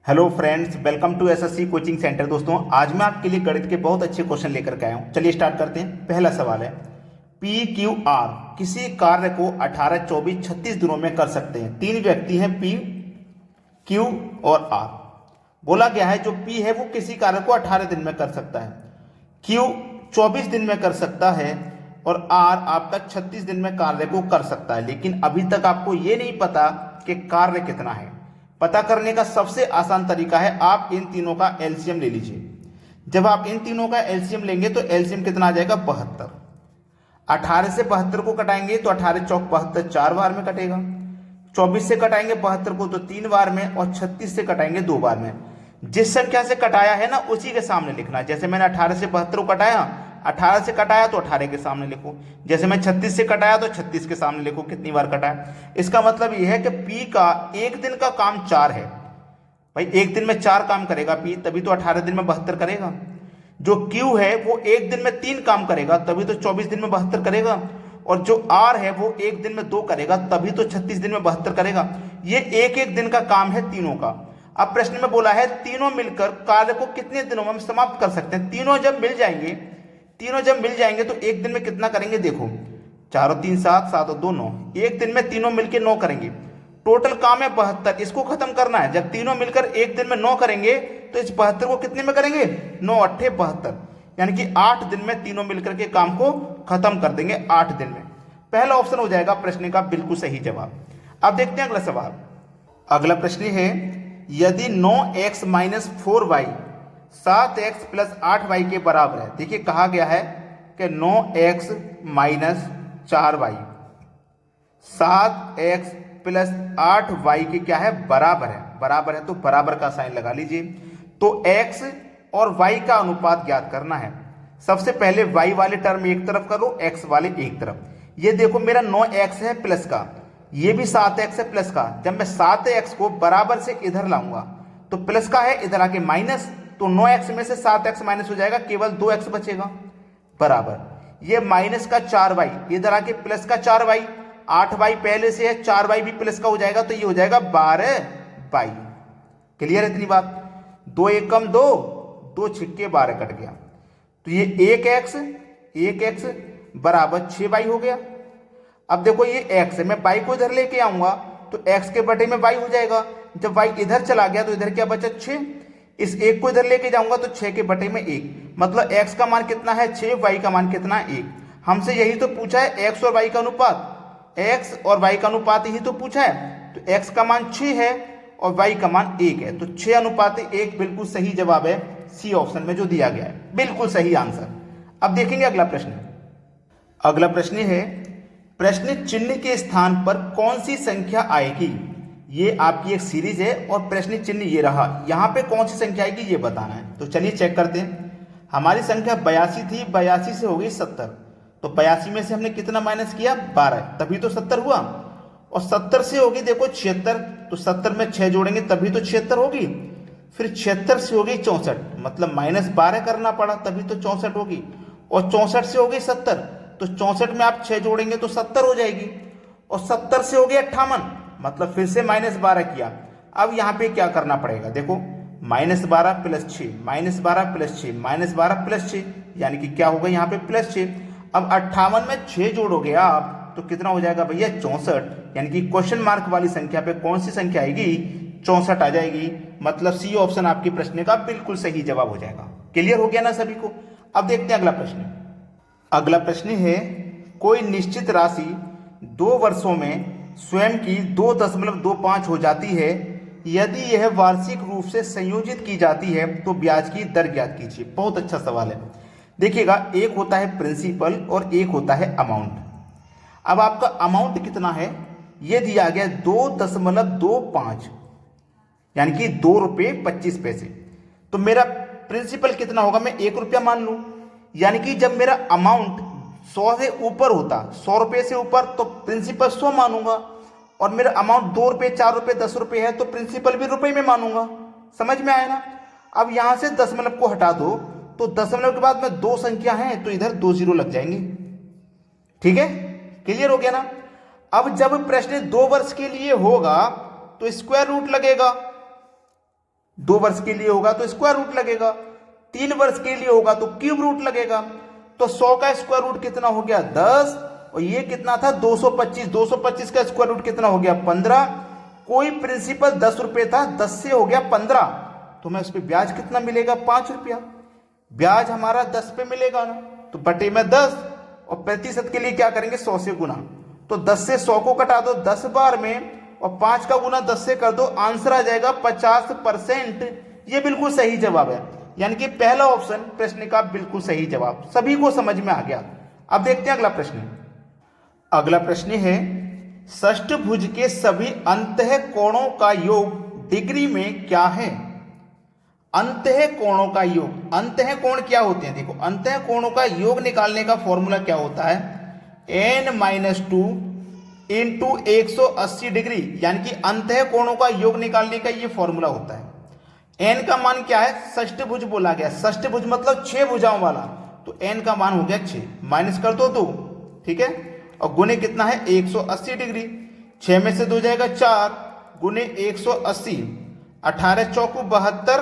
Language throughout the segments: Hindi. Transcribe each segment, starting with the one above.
Hello friends, welcome to SSC coaching centre. दोस्तों, आज मैं आपके लिए गणित के बहुत अच्छे क्वेश्चन लेकर के आया हूं। चलिए स्टार्ट करते हैं। पहला सवाल है, पी क्यू आर किसी कार्य को 18, 24, 36 दिनों में कर सकते हैं। तीन व्यक्ति हैं, पी, क्यू और आर। बोला गया है जो पी है वो किसी कार्य को 18 दिन में कर सकता है, क्यू 24 दिन में कर सकता है और आर आपका 36 दिन में कार्य को कर सकता है। लेकिन अभी तक आपको ये नहीं पता कि कार्य कितना है। पता करने का सबसे आसान तरीका है, आप इन तीनों का एलसीएम ले लीजिए। जब आप इन तीनों का एलसीएम लेंगे तो एलसीएम कितना आ जाएगा, 72। 18 से 72 को कटाएंगे तो 18 चौक 72, 4 बार में कटेगा। 24 से कटाएंगे 72 को तो 3 बार में, और 36 से कटाएंगे 2 बार में। जिस संख्या से कटाया है ना उसी के सामने लिखना। जैसे मैंने 18 से 72 को कटाया, 18 से कटाया तो 18 के सामने लिखो। जैसे मैं 36 से कटाया तो 36 के सामने लिखो कितनी बार कटाया। इसका मतलब यह है कि पी का एक दिन का काम 4 है। भाई एक दिन में 4 काम करेगा पी, तभी तो 18 दिन में 72 करेगा। जो क्यू है वो एक दिन में 3 काम करेगा, तभी तो 24 दिन में 72 करेगा। और जो आर है वो एक दिन में 2 करेगा, तभी तो 36 दिन में 72 करेगा। ये एक एक दिन का काम है तीनों का। अब प्रश्न में बोला है तीनों मिलकर कार्य को कितने दिनों में हम समाप्त कर सकते हैं। तीनों जब मिल जाएंगे तो एक दिन में कितना करेंगे, देखो 4 और 3 7, 7 और 2 9। एक दिन में तीनों मिलकर 9 करेंगे। टोटल काम है 72, इसको खत्म करना है। जब तीनों मिलकर एक दिन में 9 करेंगे तो इस 72 को कितने में करेंगे, 9 8 72, यानी कि 8 दिन में तीनों मिलकर के काम को खत्म कर देंगे 8 दिन में। पहला ऑप्शन हो जाएगा प्रश्न का बिल्कुल सही जवाब। अब देखते हैं अगला सवाल। अगला प्रश्न है, यदि 9x - 4y 7x + 8y के बराबर है। देखिए कहा गया है कि 9x - 4y 7x + 8y के क्या है, बराबर है। बराबर है तो बराबर का साइन लगा लीजिए। तो x और y का अनुपात ज्ञात करना है। सबसे पहले y वाले टर्म एक तरफ करो, x वाले एक तरफ। ये देखो मेरा 9x है प्लस का, ये भी 7x है प्लस का। जब मैं 7x को बराबर से इधर लाऊंगा तो प्लस का है, इधर आके माइनस, तो 9x में से 7x माइनस हो जाएगा, केवल 2x बचेगा। बराबर ये माइनस का 4y, इधर आके प्लस का 4y, 8y पहले से है, 4y भी प्लस का हो जाएगा, तो ये हो जाएगा 12y। क्लियर है इतनी बात। 2 1 कम 2, 2 छिक्के 12 कट गया। तो ये 1x बराबर 6y हो गया। अब देखो ये x है, मैं y को इधर लेके आऊंगा तो x के बटे में y हो जाएगा। जब y इधर चला गया तो इधर क्या बचा, 6। इस 1 को इधर लेके जाऊंगा तो 6 के बटे में 1, मतलब x का मान कितना है 6, y का मान कितना है 1। हमसे यही तो पूछा है, x और y का अनुपात, x और y का अनुपात ही तो पूछा है। तो x का मान 6 है और y का मान 1 है, तो 6:1 बिल्कुल सही जवाब है सी ऑप्शन में जो दिया गया है, बिल्कुल सही आंसर। अब देखेंगे अगला प्रश्न। अगला प्रश्न है, प्रश्न चिन्ह के स्थान पर कौन सी संख्या आएगी। ये आपकी एक सीरीज है और प्रश्न चिन्ह ये रहा, यहां पे कौन सी संख्या आएगी ये बताना है। तो चलिए चेक करते हैं। हमारी संख्या 82 थी, 82 से हो गई 70, तो 82 में से हमने कितना माइनस किया, 12, तभी तो 70 हुआ। और 70 से होगी देखो 76, तो 70 में 6 जोड़ेंगे तभी तो 76 होगी। फिर 76 से होगी 64, मतलब -12 करना पड़ा तभी तो 64 होगी। और 64 से होगी 70, तो 64 में आप 6 जोड़ेंगे तो 70 हो जाएगी। और 70 से हो गया 58, मतलब फिर से -12 किया। अब यहाँ पे क्या करना पड़ेगा, देखो -12 + 6, -12 + 6, -12 + 6, यानी कि क्या होगा यहाँ पे +6। अब 58 में 6 जोड़ोगे आप तो कितना हो जाएगा भैया, 64, यानी कि क्वेश्चन मार्क वाली संख्या पे कौन सी संख्या आएगी, 64 आ जाएगी। मतलब सी ऑप्शन आपके प्रश्न का बिल्कुल सही जवाब हो जाएगा। क्लियर हो गया ना सभी को। अब देखते हैं अगला प्रश्न। अगला प्रश्न है, कोई निश्चित राशि 2 वर्षों में स्वयं की 2.25 हो जाती है। यदि यह वार्षिक रूप से संयोजित की जाती है तो ब्याज की दर ज्ञात कीजिए। बहुत अच्छा सवाल है। देखिएगा, एक होता है प्रिंसिपल और एक होता है अमाउंट। अब आपका अमाउंट कितना है, यह दिया गया 2.25, यानी कि 2 रुपये 25 पैसे। तो मेरा प्रिंसिपल कितना होगा, मैं 1 रुपया मान लूं, यानी कि जब मेरा अमाउंट 100 से ऊपर होता, 100 रुपये से ऊपर, तो प्रिंसिपल 100 मानूंगा। और मेरा अमाउंट 2 रुपये 4 रुपये 10 रुपये है तो प्रिंसिपल भी रुपये में मानूंगा। समझ में आया ना। अब यहां से दशमलव को हटा दो तो दशमलव के बाद में 2 संख्या है तो इधर 2 जीरो लग जाएंगे। ठीक है, क्लियर हो गया ना। अब जब प्रश्न 2 वर्ष के लिए होगा तो स्क्वायर रूट लगेगा, 2 वर्ष के लिए होगा तो स्क्वायर रूट लगेगा, 3 वर्ष के लिए होगा तो क्यूब रूट लगेगा। तो 100 का स्क्वायर रूट कितना हो गया 10, और ये कितना था 225, 225 का स्क्वायर रूट कितना हो गया 15। कोई प्रिंसिपल 10 रुपए था, 10 से हो गया 15, तो मैं उस पर ब्याज कितना मिलेगा 5 रुपया। ब्याज हमारा 10 पे मिलेगा ना, तो बटे में 10, और प्रतिशत के लिए क्या करेंगे 100 से गुना। तो 10 से 100 को कटा दो 10 बार में, और 5 का गुना 10 से कर दो, आंसर आ जाएगा 50%। ये बिल्कुल सही जवाब है, यानी कि पहला ऑप्शन प्रश्न का बिल्कुल सही जवाब। सभी को समझ में आ गया। अब देखते हैं अगला प्रश्न। अगला प्रश्न है षष्ठभुज के सभी अंतः कोणों का योग डिग्री में क्या है। अंतः कोणों का योग, अंतः कोण क्या होते हैं, देखो अंतः कोणों का योग निकालने का फॉर्मूला क्या होता है, n-2 इंटू 180 डिग्री, यानी कि अंतः कोणों का योग निकालने का ये फॉर्मूला होता है। n का मान क्या है, षष्ठभुज बोला गया, षष्ठभुज मतलब 6 भुजाओं वाला, तो n का मान हो गया 6, माइनस कर दो 2, ठीक है, और गुने कितना है 180 डिग्री, 6 में से 2 जाएगा 4, गुने 180, 18 चौकू 72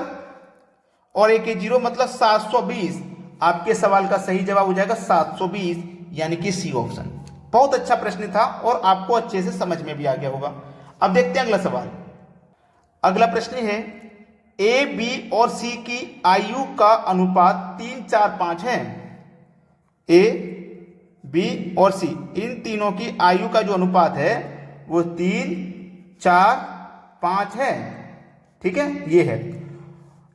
और 1 0 मतलब 720। आपके सवाल का सही जवाब हो जाएगा 720, यानी कि सी ऑप्शन। बहुत अच्छा प्रश्न था और आपको अच्छे से समझ में भी आ गया होगा। अब देखते हैं अगला सवाल। अगला प्रश्न है ए बी और सी की आयु का अनुपात 3 4 5 है। ए बी और सी इन तीनों की आयु का जो अनुपात है वो 3 4 5 है, ठीक है, ये है।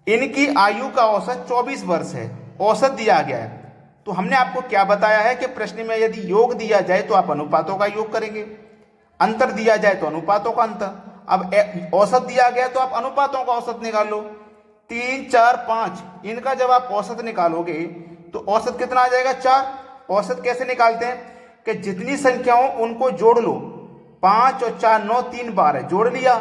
इनकी आयु का औसत 24 वर्ष है, औसत दिया गया है। तो हमने आपको क्या बताया है कि प्रश्न में यदि योग दिया जाए तो आप अनुपातों का योग करेंगे, अंतर दिया जाए तो अनुपातों का अंतर। अब औसत दिया गया तो आप अनुपातों का औसत निकाल लो। 3 4 5 इनका जब आप औसत निकालोगे तो औसत कितना आ जाएगा 4। औसत कैसे निकालते हैं कि जितनी संख्याओं उनको जोड़ लो, 5 और 4 9 3 12 जोड़ लिया।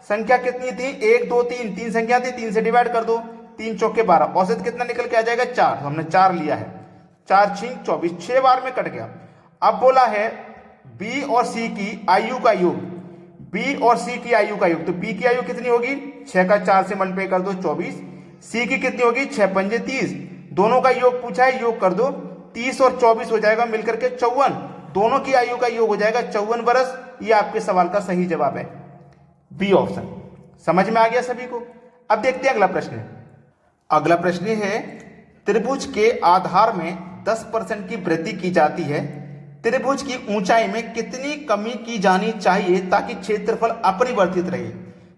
संख्या कितनी थी 1 2 3, 3 संख्या थी, 3 से डिवाइड कर दो, 3 चौके 12, औसत कितना निकल के आ जाएगा 4। तो हमने 4 लिया है, 4 6 24, 6 बार में कट गया। अब बोला है बी और सी की आयु का योग, बी और सी की आयु का योग, तो बी की आयु कितनी होगी 6 का 4 से मल्टीप्लाई कर दो 24, सी की कितनी होगी 6 पंजे 30, दोनों का योग पूछा है, योग कर दो, 30 और 24 हो जाएगा मिलकर के 54, दोनों की आयु का योग हो जाएगा 54 वर्ष। ये आपके सवाल का सही जवाब है, बी ऑप्शन। समझ में आ गया सभी को। अब देखते हैं अगला प्रश्न। अगला प्रश्न है त्रिभुज के आधार में 10% की वृद्धि की जाती है, त्रिभुज की ऊंचाई में कितनी कमी की जानी चाहिए ताकि क्षेत्रफल अपरिवर्तित रहे।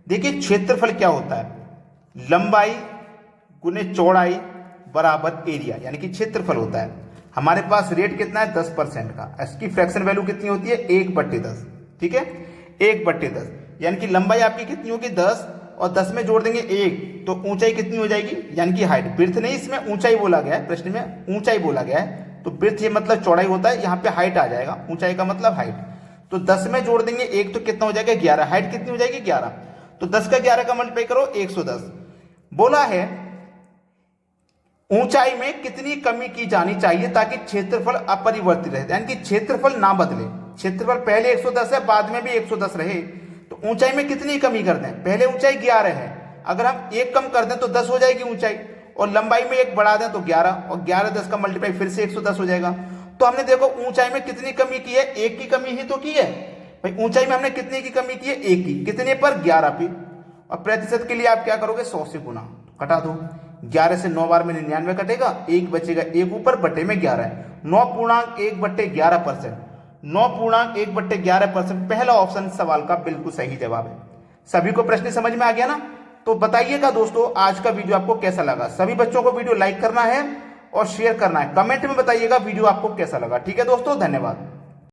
देखिए क्षेत्रफल क्या होता है, लंबाई गुने चौड़ाई बराबर एरिया, यानी कि क्षेत्रफल होता है। हमारे पास रेट कितना है 10% का, इसकी फ्रैक्शन वैल्यू कितनी होती है 1/10, ठीक है, 1/10, यानी कि लंबाई आपकी कितनी होगी 10 और 10 में जोड़ देंगे 1, तो ऊंचाई कितनी हो जाएगी, यानी कि हाइट। ब्रेथ नहीं, इसमें ऊंचाई बोला गया है, प्रश्न में ऊंचाई बोला गया है, तो ब्रेथ ये मतलब चौड़ाई होता है, यहाँ पे हाइट आ जाएगा, ऊंचाई का मतलब हाइट। तो 10 में जोड़ देंगे 1 तो कितना हो जाएगा 11, हाइट कितनी हो जाएगी 11, तो 10 का 11 का मल्टीप्लाई करो 110। बोला है ऊंचाई में कितनी कमी की जानी चाहिए ताकि क्षेत्रफल अपरिवर्तित रहे, यानी कि क्षेत्रफल ना बदले। क्षेत्रफल पहले 110 है, बाद में भी 110 रहे, तो ऊंचाई में कितनी कमी कर दें। पहले ऊंचाई 11 है, अगर हम 1 कम कर दें तो 10 हो जाएगी ऊंचाई, और लंबाई में 1 बढ़ा दें तो 11, और 11 10 का मल्टीप्लाई फिर से 110 हो जाएगा। तो हमने देखो ऊंचाई में कितनी कमी की है, 1 की कमी ही तो की है भाई। ऊंचाई में हमने कितने की कमी की है 1 की, कितने पर 11 पे। और प्रतिशत के लिए आप क्या करोगे 100 से गुना, कटा दो, 11 से 9 बार में 99 कटेगा, 1 बचेगा, 1 ऊपर बटे में 11 है, 9.1/11%, 9.1/11%। पहला ऑप्शन सवाल का बिल्कुल सही जवाब है। सभी को प्रश्न समझ में आ गया ना। तो बताइएगा दोस्तों आज का वीडियो आपको कैसा लगा। सभी बच्चों को वीडियो लाइक करना है और शेयर करना है, कमेंट में बताइएगा वीडियो आपको कैसा लगा। ठीक है दोस्तों, धन्यवाद।